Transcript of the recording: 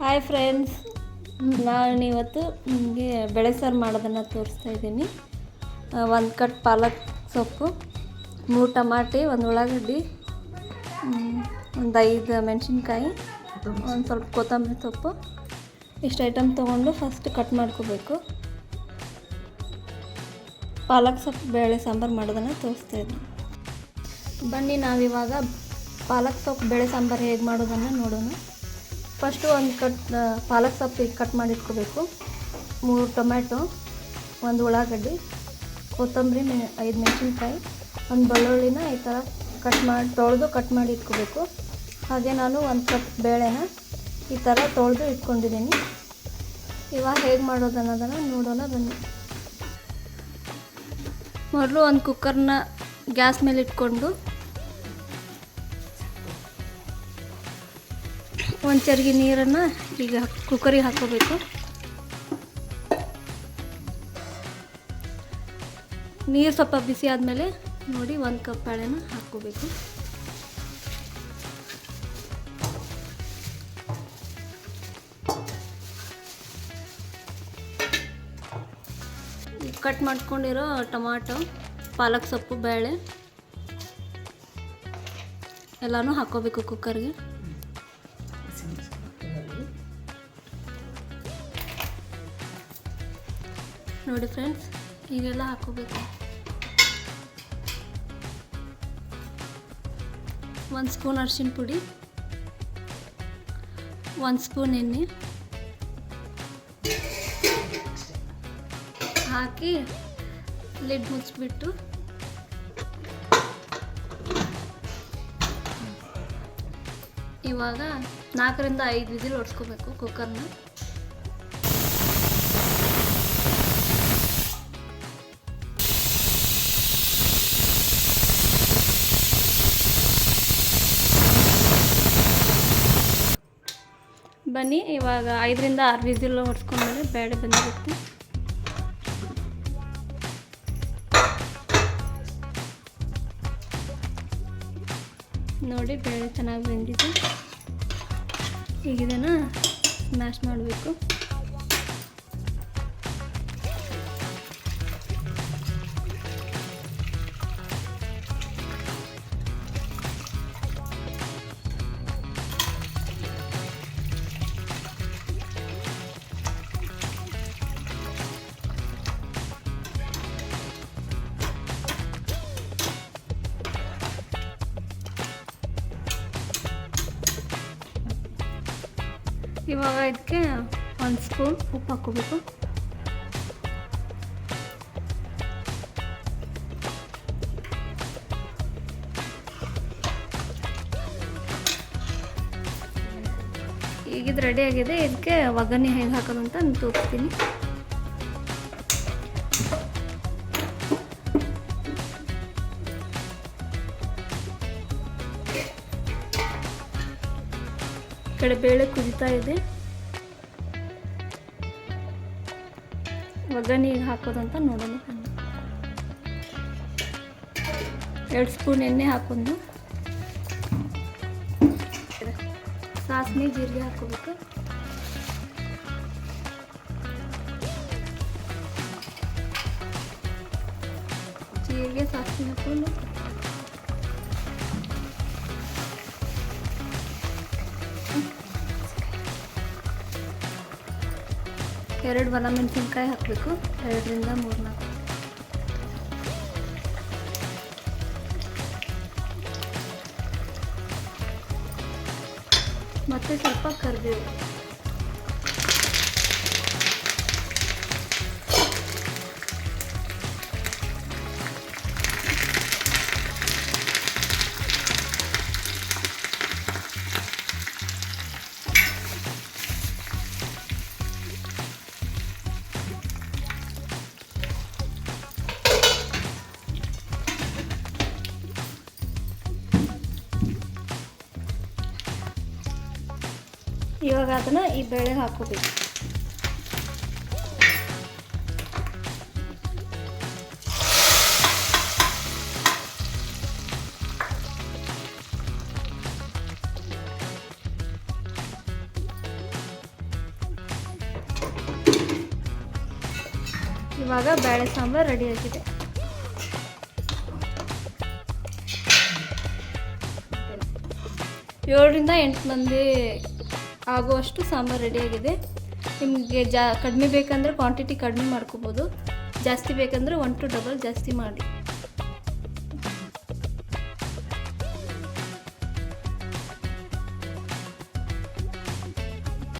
Hi friends, ನಾನು ಇವತ್ತು ನಿಮಗೆ ಬೇಳೆ ಸಾರು ಮಾಡೋದನ್ನು ತೋರಿಸ್ತಾ ಇದ್ದೀನಿ. ಒಂದು ಕಟ್ ಪಾಲಕ್ ಸೊಪ್ಪು, 3 ಟಮಾಟಿ, 1 ಉಳ್ಳಾಗಡ್ಡಿ, ಒಂದು 5 ಮೆಣಸಿನ್ಕಾಯಿ, ಒಂದು ಸ್ವಲ್ಪ ಕೊತ್ತಂಬರಿ ಸೊಪ್ಪು, ಇಷ್ಟು ಐಟಮ್ ತೊಗೊಂಡು ಫಸ್ಟ್ ಕಟ್ ಮಾಡ್ಕೋಬೇಕು. ಪಾಲಕ್ ಸೊಪ್ಪು ಬೇಳೆ ಸಾಂಬಾರು ಮಾಡೋದನ್ನು ತೋರಿಸ್ತಾ ಇದ್ದೀನಿ. ಬನ್ನಿ ನಾವಿವಾಗ ಪಾಲಕ್ ಸೊಪ್ಪು ಬೇಳೆ ಸಾಂಬಾರು ಹೇಗೆ ಮಾಡೋದನ್ನು ನೋಡೋಣ. ಫಸ್ಟು ಒಂದು ಪಾಲಕ್ ಸೊಪ್ಪು ಕಟ್ ಮಾಡಿಟ್ಕೋಬೇಕು. 3 ಟೊಮ್ಯಾಟೊ, 1 ಉಳ್ಳಾಗಡ್ಡಿ, ಕೊತ್ತಂಬರಿ, 5 ಮೆಣಸಿನ್ಕಾಯಿ, 1 ಬೆಳ್ಳುಳ್ಳಿನ ಈ ಥರ ತೊಳೆದು ಕಟ್ ಮಾಡಿ ಇಟ್ಕೋಬೇಕು. ಹಾಗೆ ನಾನು 1 ಕಪ್ ಬೇಳೆನ ಈ ಥರ ತೊಳೆದು ಇಟ್ಕೊಂಡಿದ್ದೀನಿ. ಇವಾಗ ಹೇಗೆ ಮಾಡೋದನ್ನೋದನ್ನು ನೋಡೋಣ ಬನ್ನಿ. ಮೊದಲು ಒಂದು ಕುಕ್ಕರ್ನ ಗ್ಯಾಸ್ ಮೇಲೆ ಇಟ್ಕೊಂಡು ಒಂದು ಚರಿಗೆ ನೀರನ್ನು ಈಗ ಕುಕ್ಕರಿಗೆ ಹಾಕ್ಕೋಬೇಕು. ನೀರು ಸ್ವಲ್ಪ ಬಿಸಿ ಆದಮೇಲೆ ನೋಡಿ 1 ಕಪ್ ಬೇಳೆನ ಹಾಕ್ಕೋಬೇಕು. ಕಟ್ ಮಾಡ್ಕೊಂಡಿರೋ ಟೊಮಾಟೊ, ಪಾಲಕ್ ಸೊಪ್ಪು, ಬೇಳೆ ಎಲ್ಲನೂ ಹಾಕ್ಕೋಬೇಕು ಕುಕ್ಕರ್ಗೆ. ನೋಡಿ ಫ್ರೆಂಡ್ಸ್, ಈಗೆಲ್ಲ ಹಾಕ್ಕೋಬೇಕು. 1 ಸ್ಪೂನ್ ಅರಿಶಿನ ಪುಡಿ, 1 ಸ್ಪೂನ್ ಎಣ್ಣೆ ಹಾಕಿ ಲಿಡ್ ಮುಚ್ಚಿಬಿಟ್ಟು ಇವಾಗ 4 ರಿಂದ 5 ವಿಸಿಲ್ ಹೊಡ್ಸ್ಕೋಬೇಕು ಕುಕ್ಕರ್ನ. ಬನ್ನಿ ಇವಾಗ 5 ರಿಂದ 6 ವಿಸಿಲ್ ಹೊಡ್ಸ್ಕೊಂಡ್ಮೇಲೆ ಬೇಳೆ ಬಂದಿರುತ್ತೆ. ನೋಡಿ ಬೇಳೆ ಚೆನ್ನಾಗಿ ಬೆಂದಿದೆ. ಈಗ ಇದನ್ನು ಸ್ಮ್ಯಾಶ್ ಮಾಡಬೇಕು. ಇವಾಗ ಇದಕ್ಕೆ 1 ಸ್ಪೂನ್ ಉಪ್ಪು ಹಾಕ್ಕೋಬೇಕು. ಈಗಿದು ರೆಡಿ ಆಗಿದೆ. ಇದಕ್ಕೆ ಒಗ್ಗರಣೆ ಹೇಗೆ ಹಾಕೋದು ಅಂತ ನಾನು ತೋರಿಸ್ತೀನಿ. ಕಡೆ ಬೇಳೆ ಕುದಿತಾ ಇದೆ. ಒಗ್ಗರಣೆಗೆ ಹಾಕೋದಂತ ನೋಡೋಣ. 2 ಸ್ಪೂನ್ ಎಣ್ಣೆ ಹಾಕೊಂಡು ಸಾಸಿವೆ ಜೀರಿಗೆ ಹಾಕೋಬೇಕು. ಜೀರಿಗೆ ಸಾಸಿವೆ ಹಾಕೊಂಡು ಎರಡು ಒಣಮೆಣಸಿನ್ಕಾಯಿ ಹಾಕಬೇಕು. 2 ರಿಂದ 3 4 ಮತ್ತು ಸ್ವಲ್ಪ ಕರಿಬೇವು. ಇವಾಗ ಅದನ್ನು ಈ ಬೇಳೆಗೆ ಹಾಕೋಬೇಕು. ಇವಾಗ ಬೇಳೆ ಸಾಂಬಾರು ರೆಡಿಯಾಗಿದೆ. ಏಳರಿಂದ 8 ಮಂದಿ ಆಗುವಷ್ಟು ಸಾಂಬಾರು ರೆಡಿಯಾಗಿದೆ. ನಿಮಗೆ ಕಡಿಮೆ ಬೇಕಂದರೆ ಕ್ವಾಂಟಿಟಿ ಕಡಿಮೆ ಮಾಡ್ಕೋಬೋದು, ಜಾಸ್ತಿ ಬೇಕಂದರೆ 1 to 2 ಜಾಸ್ತಿ ಮಾಡಿ.